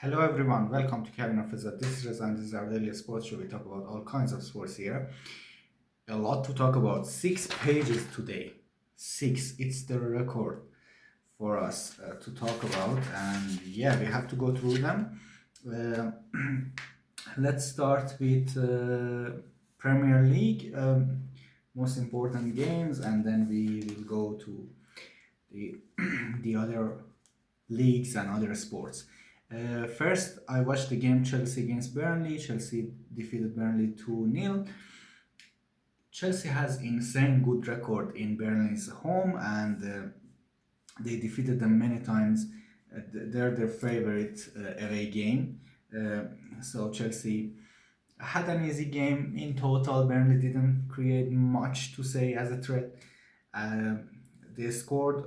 Hello everyone, welcome to Cabin of Fizz. This is Reza and this is our daily sports show. We talk about all kinds of sports here. A lot to talk about. 6 pages today. Six. It's the record for us to talk about, and yeah, we have to go through them. Uh, let's start with Premier League, most important games, and then we will go to the the other leagues and other sports. First, I watched the game Chelsea against Burnley. Chelsea defeated Burnley 2-0. Chelsea has insane good record in Burnley's home, and they defeated them many times. They're their favorite away game. Uh, so Chelsea had an easy game in total. Burnley didn't create much to say as a threat. Uh, they scored.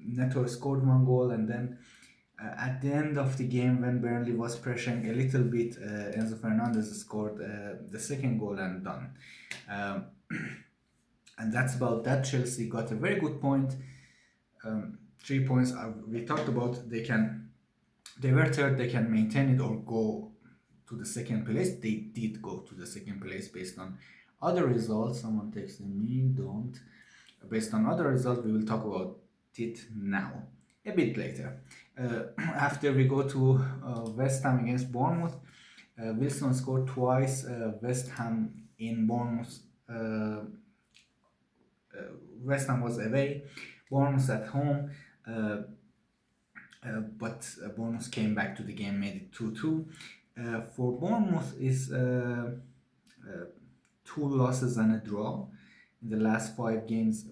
Neto scored one goal, and then at the end of the game, when Burnley was pressuring a little bit, Enzo Fernandez scored the second goal and done. Um, and that's about that. Chelsea got a very good point. 3 points. We talked about they were third. They can maintain it or go to the second place. They did go to the second place based on other results. Someone texted me. Don't. Based on other results, we will talk about it now a bit later. After we go to West Ham against Bournemouth, Wilson scored twice. West Ham in Bournemouth. West Ham was away. Bournemouth at home. But Bournemouth came back to the game, made it 2-2. For Bournemouth is two losses and a draw in the last 5 games.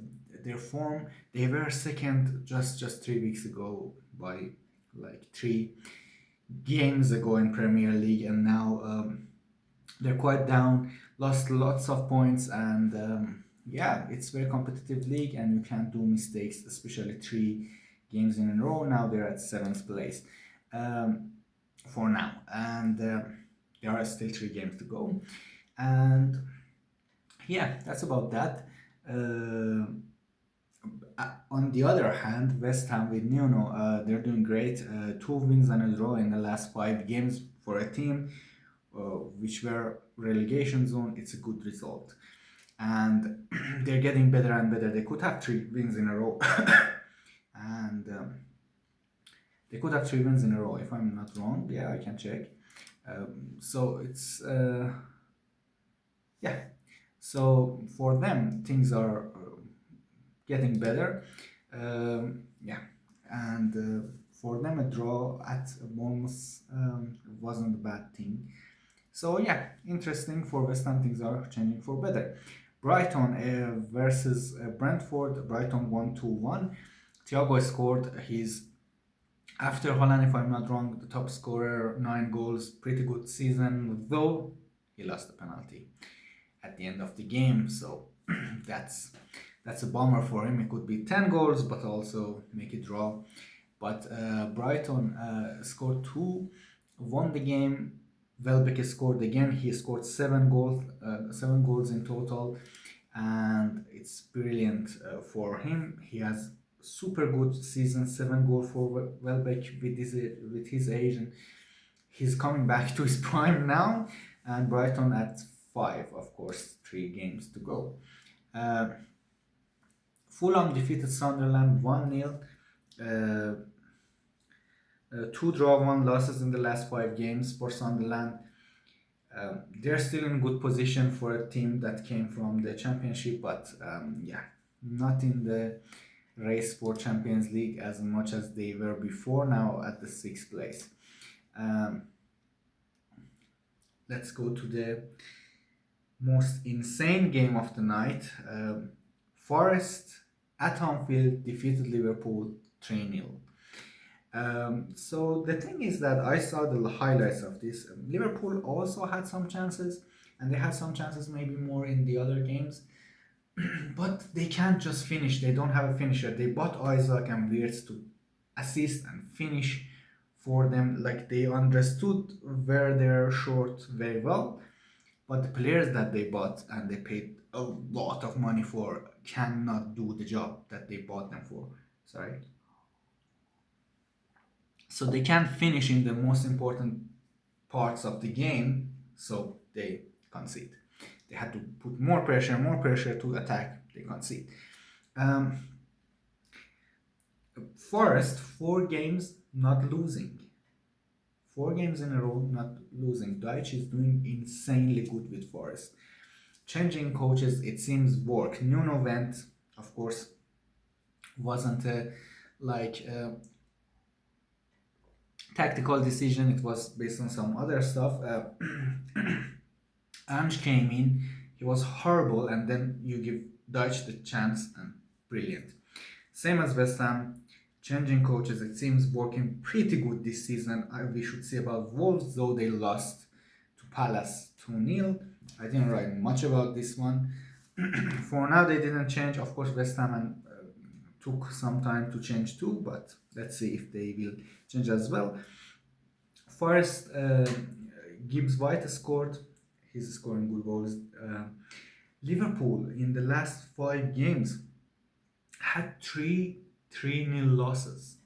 Their form, they were second just 3 weeks ago by like 3 games ago in Premier League, and now they're quite down, lost lots of points, and yeah, it's very competitive league, and you can't do mistakes, especially 3 games in a row. Now they're at seventh place for now, and there are still 3 games to go, and yeah, that's about that. On the other hand, West Ham with Nuno, they're doing great. 2 wins and a draw in the last 5 games for a team which were relegation zone. It's a good result, and they're getting better and better. They could have 3 wins in a row, and they could have 3 wins in a row if I'm not wrong. Yeah, I can check. So it's yeah. So for them, things are getting better. Yeah, and for them, a draw at Bournemouth wasn't a bad thing. So yeah, interesting for West Ham. Things are changing for better. Brighton versus Brentford. Brighton won 2-1. Thiago scored his after Holland, if I'm not wrong, the top scorer, 9 goals. Pretty good season, though he lost the penalty at the end of the game. So that's a bummer for him. It could be 10 goals, but also make it draw. But Brighton scored two, won the game. Welbeck scored again. He scored 7 goals in total, and it's brilliant for him. He has super good season, 7 goals for Welbeck with his age, and he's coming back to his prime now. And Brighton at 5, of course, 3 games to go. Fulham defeated Sunderland 1-0. 2 draw, 1 losses in the last 5 games for Sunderland. They're still in good position for a team that came from the Championship, but yeah, not in the race for Champions League as much as they were before. Now at the 6th place. Um, let's go to the most insane game of the night. Forest at Anfield defeated Liverpool 3-0. So the thing is that I saw the highlights of this. Liverpool also had some chances, and they had some chances maybe more in the other games, but they can't just finish. They don't have a finisher. They bought Isaac and Wirtz to assist and finish for them. Like, they understood where they're short very well, but the players that they bought and they paid a lot of money for cannot do the job that they bought them for. Sorry. so they can't finish in the most important parts of the game, so they concede. They had to put more pressure to attack, they concede. um, Forest, 4 games not losing. 4 games in a row not losing. Deutsch is doing insanely good with Forest. Changing coaches, it seems, work. Nuno went, of course, wasn't a like a tactical decision. It was based on some other stuff. Ange came in, he was horrible, and then you give Deutsch the chance, and brilliant. Same as West Ham, changing coaches, it seems working pretty good this season. We should see about Wolves, though they lost to Palace 2-0. I didn't write much about this one. For now, they didn't change. Of course, West Ham and, took some time to change too, but let's see if they will change as well. Forest, Gibbs White scored. He's scoring good goals. Liverpool in the last 5 games had 3-0 losses.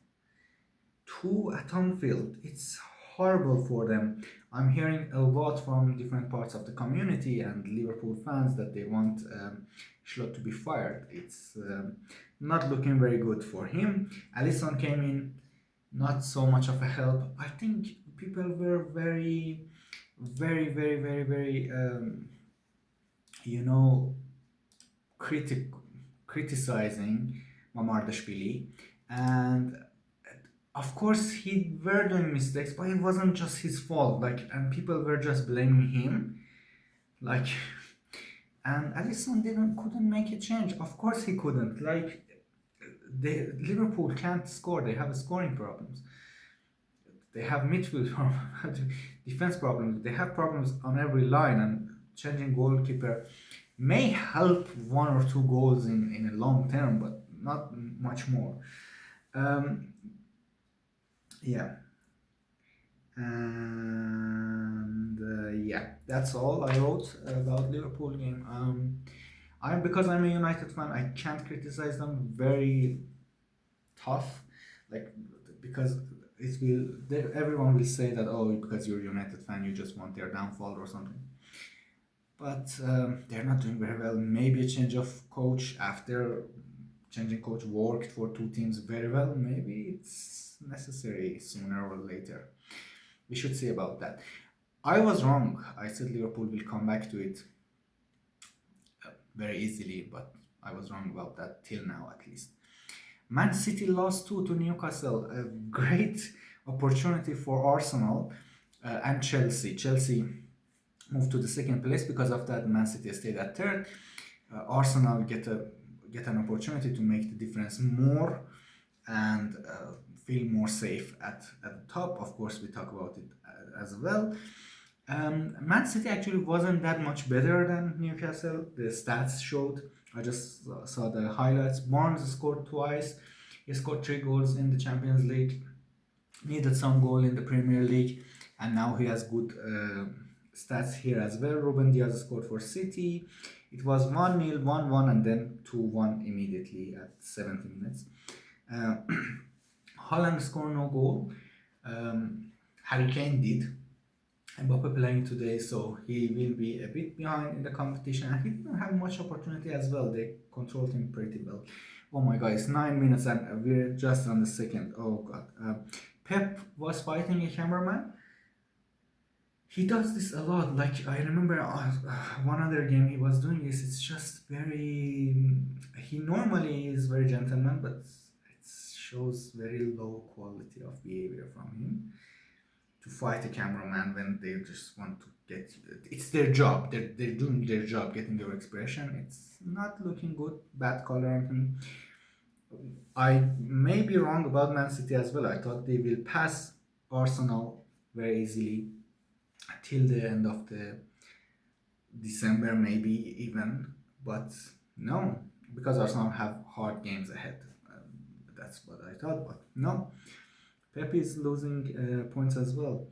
2 at Anfield. It's horrible for them. I'm hearing a lot from different parts of the community and Liverpool fans that they want Schlott to be fired. It's not looking very good for him. Alisson came in, not so much of a help. I think people were very, very, very, very, very, you know, criticizing Mamardashvili, and of course he were doing mistakes, but it wasn't just his fault. Like, and people were just blaming him. Like, and Alisson couldn't make a change. Of course he couldn't. Like, Liverpool can't score. They have scoring problems. They have midfield problems, defense problems. They have problems on every line, and changing goalkeeper may help 1 or 2 goals in a long term, but not much more. Um, yeah, and yeah, that's all I wrote about Liverpool game. Because I'm a United fan, I can't criticize them very tough, like, because everyone will say that, oh, because you're a United fan you just want their downfall or something, but they're not doing very well. Maybe a change of coach, after changing coach worked for 2 teams very well, maybe it's necessary sooner or later. We should see about that. I was wrong. I said Liverpool will come back to it very easily, but I was wrong about that till now, at least. Man City lost 2 to Newcastle. A great opportunity for Arsenal and Chelsea. Chelsea moved to the second place. Because of that, Man City stayed at third. Arsenal get an opportunity to make the difference more and feel more safe at the top. Of course, we talk about it as well. Man City actually wasn't that much better than Newcastle. The stats showed. I just saw the highlights. Barnes scored twice. He scored 3 goals in the Champions League. Needed some goal in the Premier League, and now he has good stats here as well. Ruben Diaz scored for City. It was 1-0, 1-1, and then 2-1 immediately at 70 minutes. Holland scored no goal. Harry Kane did. Mbappe playing today, so he will be a bit behind in the competition, and he didn't have much opportunity as well. They controlled him pretty well. Oh my god, it's 9 minutes and we're just on the second. Oh god. Pep was fighting a cameraman. He does this a lot. Like, I remember one other game he was doing this. It's just very. He normally is very gentleman, but it shows very low quality of behavior from him. To fight a cameraman when they just want to get. It's their job. They're doing their job, getting their expression. It's not looking good. Bad color on him. I may be wrong about Man City as well. I thought they will pass Arsenal very easily till the end of the December, maybe even, but no, because Arsenal have hard games ahead. That's what I thought, but no. Pep is losing points as well.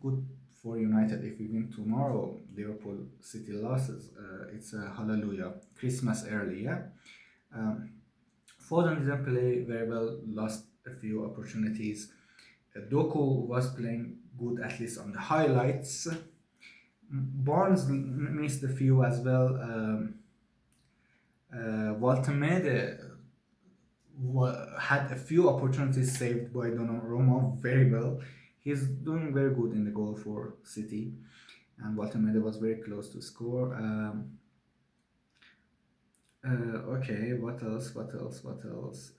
Good for United if we win tomorrow. Liverpool City losses. It's a hallelujah. Christmas early, yeah. Foden didn't play very well. Lost a few opportunities. Doku was playing good, at least on the highlights. Barnes missed a few as well. Waltemede had a few opportunities saved by Donnarumma very well. He's doing very good in the goal for City, and Waltemede was very close to score. Okay, what else? What else? What else?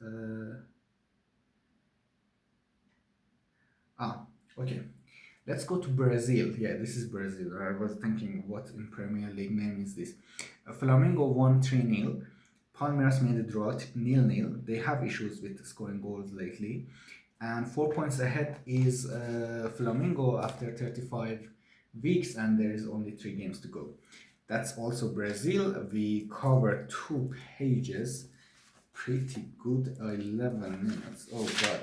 Okay. Let's go to Brazil. Yeah, this is Brazil. I was thinking, what in Premier League name is this? Flamengo won 3-0. Palmeiras made a draw 0-0. They have issues with scoring goals lately. And 4 points ahead is Flamengo after 35 weeks, and there is only 3 games to go. That's also Brazil. We covered 2 pages. Pretty good. 11 minutes. Oh god.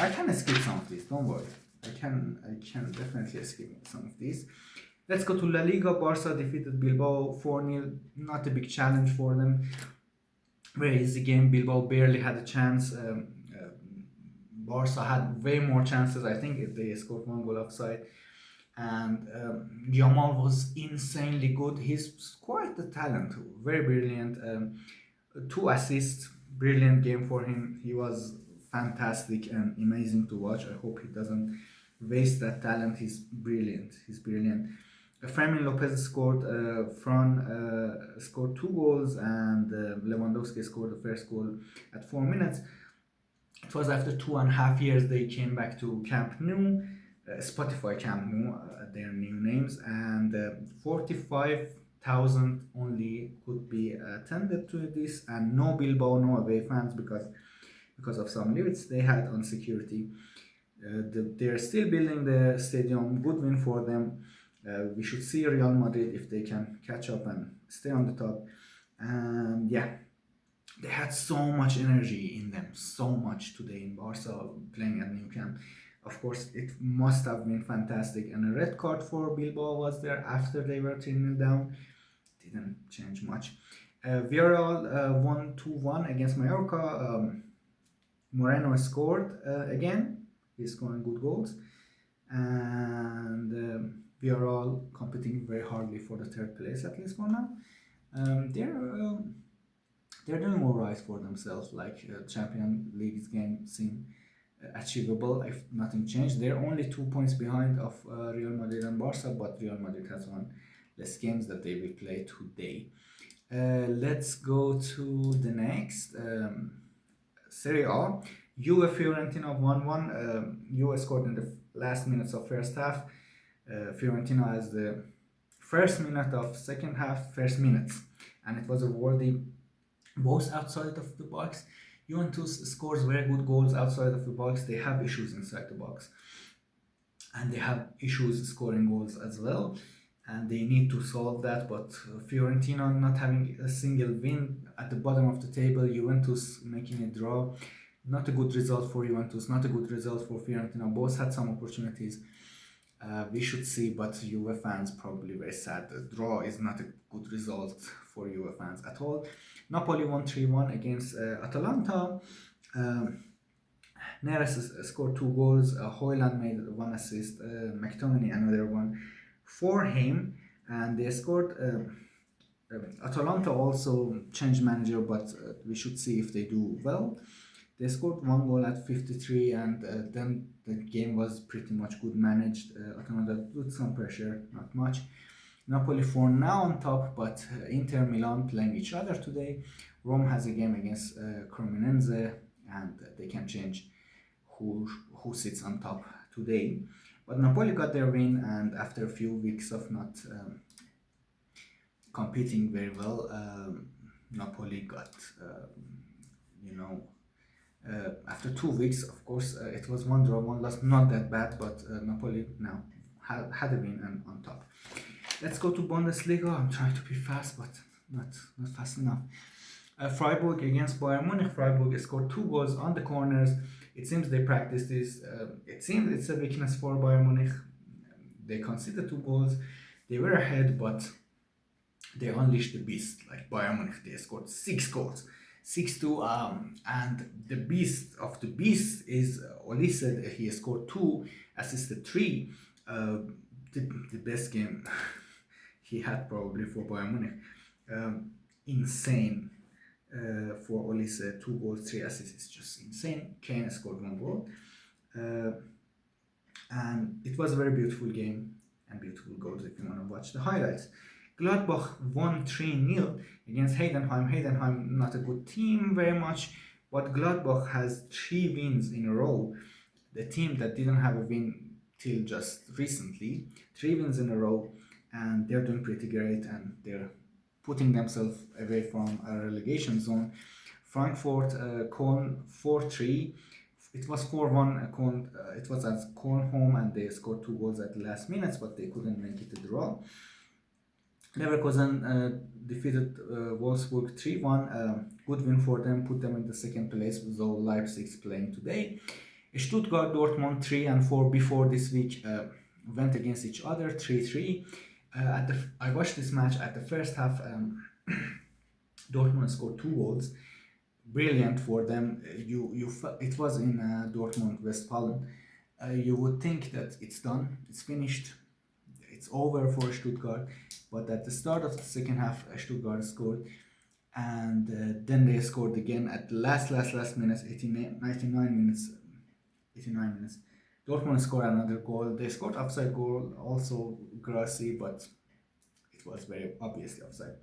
I can skip some of these. Don't worry. I can definitely skip some of these. Let's go to La Liga. Barca defeated Bilbao 4-0. Not a big challenge for them. Very easy game. Bilbao barely had a chance. Barca had way more chances. I think if they scored 1 goal offside. And Yamal was insanely good. He's quite a talent. Very brilliant. 2 assists. Brilliant game for him. He was fantastic and amazing to watch. I hope he doesn't waste that talent. He's brilliant. He's brilliant. Fermin Lopez scored. Fran scored 2 goals, and Lewandowski scored the first goal at 4 minutes. It was after 2.5 years they came back to Camp Nou, Spotify Camp Nou, their new names, and 45,000 only could be attended to this, and no Bilbao, no away fans because of some limits they had on security. They're still building the stadium. Good win for them. We should see Real Madrid if they can catch up and stay on the top. And yeah, they had so much energy in them, so much today in Barca playing at Nou Camp. Of course, it must have been fantastic. And a red card for Bilbao was there after they were 3-0 down. Didn't change much. Villarreal won 2-1 against Mallorca. Moreno scored again. He's scoring good goals. And Villarreal competing very hardly for the 3rd place, at least for now. They're doing all right for themselves. Like Champions League game seem achievable if nothing changed. They're only 2 points behind of Real Madrid and Barca, but Real Madrid has won less games that they will play today. Let's go to the next Serie A. Juve Fiorentina 1-1. Juve scored in the last minutes of first half. Fiorentina has the first minute of second half, first minutes, and it was a worthy both outside of the box. Juventus scores very good goals outside of the box. They have issues inside the box, and they have issues scoring goals as well, and they need to solve that. But Fiorentina not having a single win at the bottom of the table, Juventus making a draw, not a good result for Juventus, not a good result for Fiorentina. Both had some opportunities. We should see, but Juve fans probably very sad. The draw is not a good result for Juve fans at all. Napoli won 3-1 against Atalanta. Neres scored 2 goals. Hoyland made 1 assist. McTominay another one for him. And they scored. Atalanta also changed manager, but we should see if they do well. They scored 1 goal at 53, and then the game was pretty much good managed. Atalanta with some pressure, not much. Napoli for now on top, but Inter Milan playing each other today. Rome has a game against Cremonese, and they can change who sits on top today. But Napoli got their win, and after a few weeks of not competing very well, Napoli got, after 2 weeks, of course, it was 1 draw, 1 loss, not that bad, but Napoli now had a win and on top. Let's go to Bundesliga. I'm trying to be fast, but not fast enough. Freiburg against Bayern Munich. Freiburg scored 2 goals on the corners. It seems they practice this. It seems it's a weakness for Bayern Munich. They conceded 2 goals. They were ahead, but they unleashed the beast. Like Bayern Munich, they scored 6 goals. 6-2. And the beast of the beast is Olise. He scored 2, assisted 3. Uh, the best game he had probably for Bayern Munich. Insane for Olise. 2 goals, 3 assists. It's just insane. Kane scored 1 goal. And it was a very beautiful game and beautiful goals if you want to watch the highlights. Gladbach won 3-0 against Heidenheim. Heidenheim, not a good team very much, but Gladbach has 3 wins in a row. The team that didn't have a win till just recently, 3 wins in a row, and they're doing pretty great, and they're putting themselves away from a relegation zone. Frankfurt, Köln 4-3. It was 4-1. It was at Köln home, and they scored 2 goals at the last minutes, but they couldn't make it to the draw. Leverkusen defeated Wolfsburg 3-1. Good win for them, put them in the second place, though Leipzig's playing today. Stuttgart, Dortmund 3-4 before this week went against each other 3-3. I watched this match at the first half. Dortmund scored 2 goals. Brilliant for them. It was in Dortmund, Westfalen. You would think that it's done, it's finished, it's over for Stuttgart. But at the start of the second half, Stuttgart scored, and then they scored again at the last minutes, 89 minutes. Dortmund scored another goal. They scored offside goal, also Grassi, but it was very obviously offside.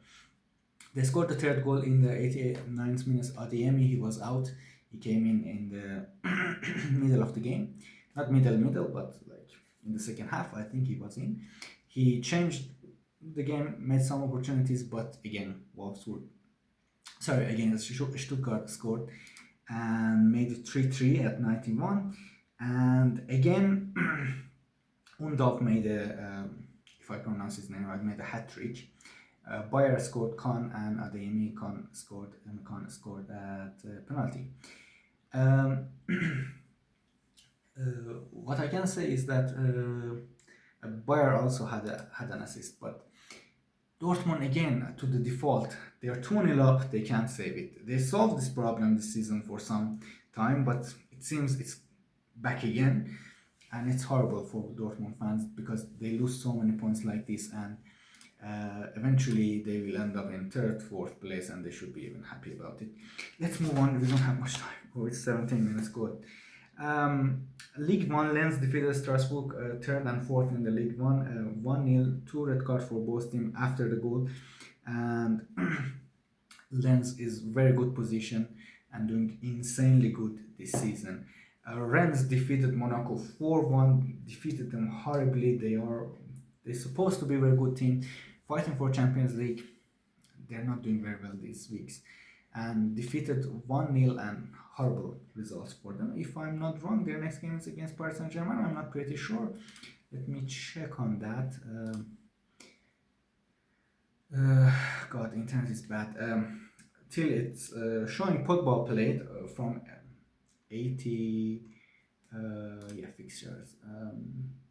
They scored the third goal in the 89th minutes. Adeyemi, he was out. He came in the middle of the game. Not middle, but like in the second half, I think he was in. He changed the game, made some opportunities, but again, Stuttgart scored and made it 3-3 at 91. And again, Undorf made if I pronounce his name right, made a hat-trick. Bayer scored Khan, and Adeyemi Khan scored at penalty. What I can say is that Bayer also had an assist, but Dortmund again to the default. They are 2-0 up, they can't save it. They solved this problem this season for some time, but it seems it's back again, and it's horrible for Dortmund fans because they lose so many points like this, and eventually they will end up in 3rd, 4th place, and they should be even happy about it. Let's move on, we don't have much time. Oh, it's 17 minutes, good. League 1, Lens defeated Strasbourg 3rd and 4th in the League 1, 1-0, 2 red cards for both teams after the goal, and Lens is very good position and doing insanely good this season. Rennes defeated Monaco 4-1, defeated them horribly. They're supposed to be a very good team, fighting for Champions League. They're not doing very well these weeks, and defeated 1-0, and horrible results for them. If I'm not wrong, their next game is against Paris Saint-Germain. I'm not pretty sure. Let me check on that. God, the internet is bad. Till it's showing Pogba played from 80 fixtures.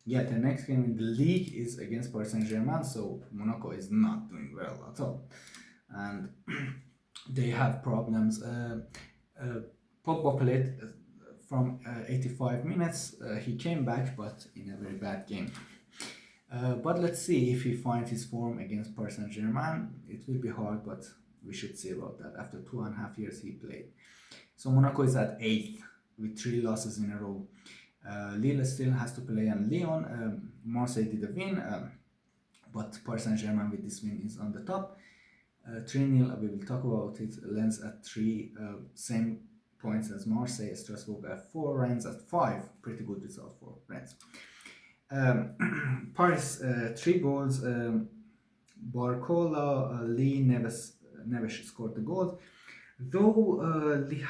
The next game in the league is against Paris Saint-Germain, so Monaco is not doing well at all, and they have problems. Pogba played from 85 minutes. He came back, but in a very bad game. But let's see if he finds his form against Paris Saint-Germain. It will be hard, but we should see about that. After 2.5 years he played. So Monaco is at 8th with 3 losses in a row. Lille still has to play on Lyon. Marseille did a win, but Paris Saint-Germain with this win is on the top. 3-0, we will talk about it. Lens at 3, same points as Marseille. Strasbourg at 4, Rennes at 5. Pretty good result for Rennes. Paris 3 goals. Barcola, Lee, Neves scored the goal. Though Le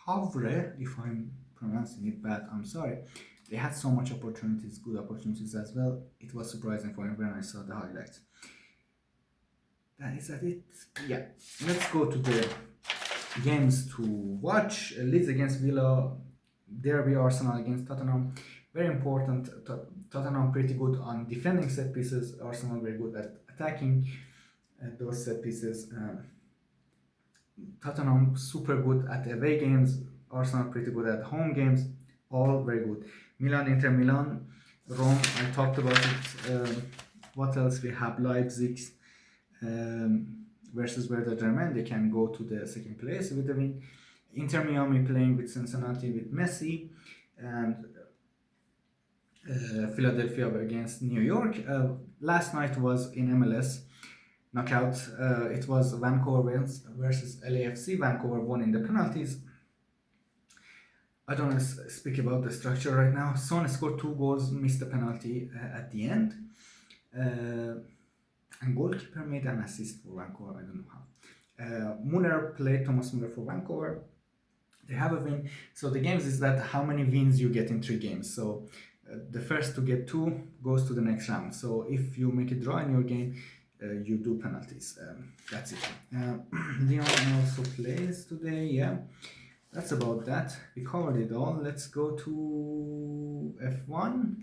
Havre, if I'm pronouncing it bad, I'm sorry, they had so much opportunities, good opportunities as well. It was surprising for me when I saw the highlights. Is that it? Yeah. Let's go to the games to watch. Leeds against Villa, Derby, Arsenal against Tottenham. Very important. Tottenham pretty good on defending set pieces. Arsenal very good at attacking those set pieces. Tottenham super good at away games. Arsenal pretty good at home games. All very good. Milan, Inter Milan, Rome. I talked about it. What else we have? Leipzig versus Werder Bremen. They can go to the second place with the win. Inter Miami playing with Cincinnati with Messi, and Philadelphia against New York. Last night was in MLS knockout. It was Vancouver versus LAFC. Vancouver won in the penalties. I don't want to speak about the structure right now. Son scored 2 goals, missed the penalty at the end. And goalkeeper made an assist for Vancouver. I don't know how. Muller played Thomas Muller for Vancouver. They have a win. So the games is that how many wins you get in 3 games. So the first to get 2 goes to the next round. So if you make a draw in your game, you do penalties. That's it. Leon also plays today. Yeah, that's about that. We covered it all. Let's go to F1.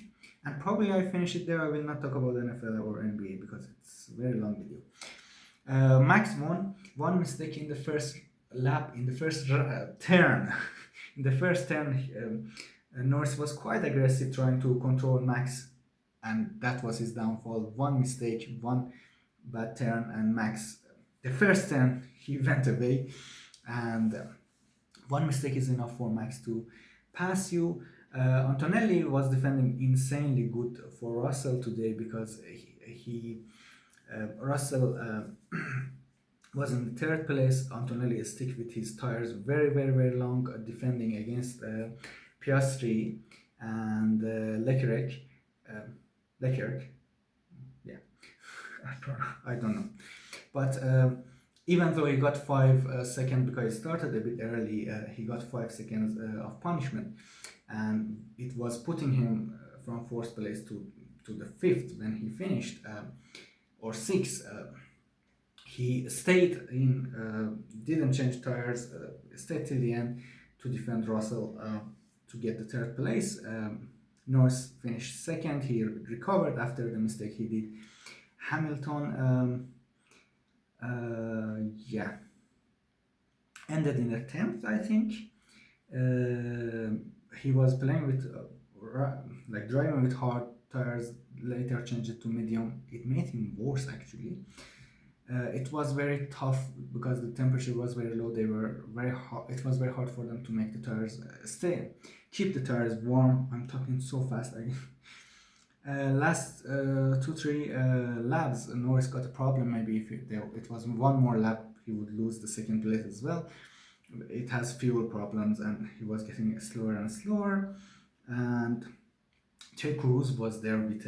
And probably I finish it there. I will not talk about NFL or NBA because it's a very long video. Max won. One mistake in the first lap, in the first turn. In the first turn, Norris was quite aggressive trying to control Max, and that was his downfall. One mistake, one bad turn, and Max, the first turn, he went away, and one mistake is enough for Max to pass you. Antonelli was defending insanely good for Russell today because Russell was in the third place. Antonelli stick with his tires very, very, very long, defending against Piastri and Leclerc. Leclerc, yeah, I don't know. But even though he got 5 seconds because he started a bit early, he got 5 seconds of punishment, and it was putting him from fourth place to the fifth when he finished, or sixth. He stayed in, didn't change tires, stayed till the end to defend Russell to get the third place. Norris finished second. He recovered after the mistake he did. Hamilton, yeah, ended in the 10th, I think. He was playing with, like driving with hard tires, later changed it to medium. It made him worse actually. It was very tough because the temperature was very low. They were very hot. It was very hard for them to make the tires keep the tires warm. I'm talking so fast. Last 2-3 laps, Norris got a problem. Maybe if it was one more lap, he would lose the second place as well. It has fuel problems, and he was getting slower and slower. And Ted Cruz was there with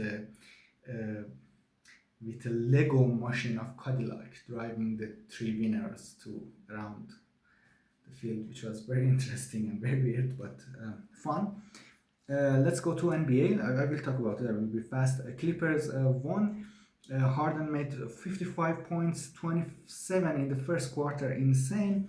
a Lego machine of Cadillac, driving the 3 winners around the field, which was very interesting and very weird, but fun. Let's go to NBA. I will talk about it. I will be fast. Clippers won. Harden made 55 points, 27 in the first quarter. Insane.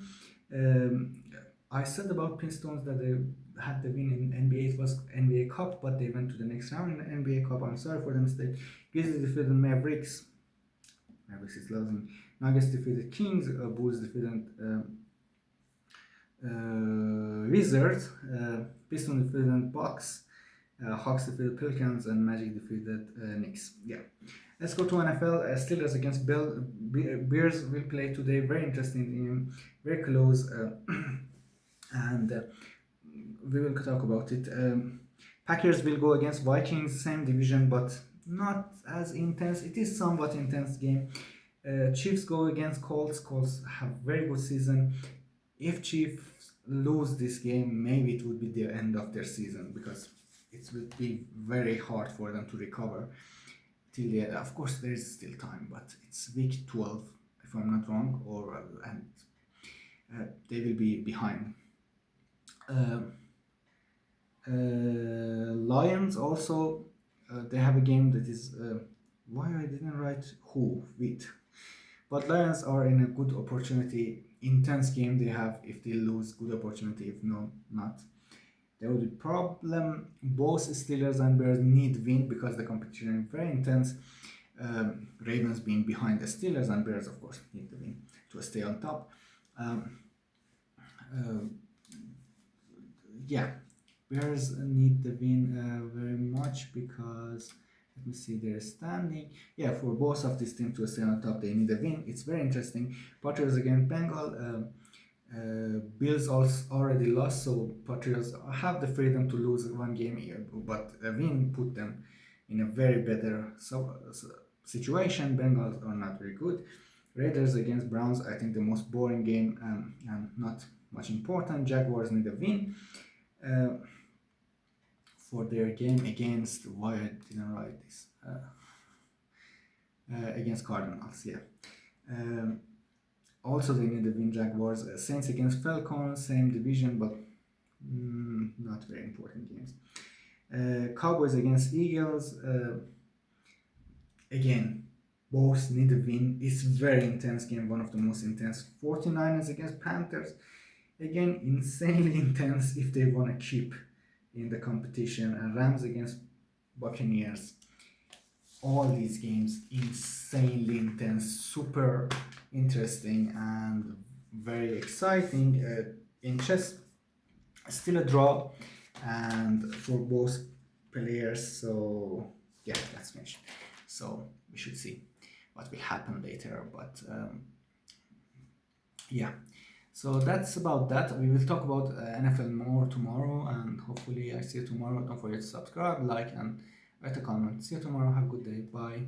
I said about Pistons that they had the win in NBA. It was NBA Cup, but they went to the next round in NBA Cup. I'm sorry for the mistake. Grizzlies defeated Mavericks. Mavericks is losing. Nuggets defeated Kings. Bulls defeated Wizards. Pistons defeated Bucks. Hawks defeated Pelicans, and Magic defeated Knicks. Yeah. Let's go to NFL. Steelers against Bears will play today. Very interesting game. Very close. And we will talk about it. Packers will go against Vikings, same division, but not as intense. It is somewhat intense game. Chiefs go against Colts. Colts have very good season. If Chiefs lose this game, maybe it would be the end of their season because it will be very hard for them to recover till the end. Of course, there is still time, but it's week 12, if I'm not wrong, and they will be behind. Lions also, they have a game that is, why I didn't write who with, but Lions are in a good opportunity, intense game they have. If they lose, good opportunity. If no, not. There will be problem. Both Steelers and Bears need win because the competition is very intense. Ravens being behind the Steelers, and Bears of course need the win to stay on top. Um, uh, yeah, Bears need the win very much because let me see their standing. Yeah, for both of these teams to stay on top, they need a win. It's very interesting. Patriots against Bengal. Bills also already lost, so Patriots have the freedom to lose one game here, but a win put them in a very better situation. Bengals are not very good. Raiders against Browns, I think the most boring game and not much important. Jaguars need a win uh, for their game against, why I didn't write this, against Cardinals, yeah. Um, Also, they need to win Jaguars. Saints against Falcons, same division, but not very important games. Cowboys against Eagles. Again, both need to win. It's very intense game, one of the most intense. 49ers against Panthers. Again, insanely intense if they want to keep in the competition. And Rams against Buccaneers. All these games insanely intense, super interesting and very exciting. In chess, still a draw, and for both players. So yeah, that's finished. So we should see what will happen later. But yeah, so that's about that. We will talk about NFL more tomorrow, and hopefully I see you tomorrow. Don't forget to subscribe, like, and write a comment. See you tomorrow. Have a good day. Bye.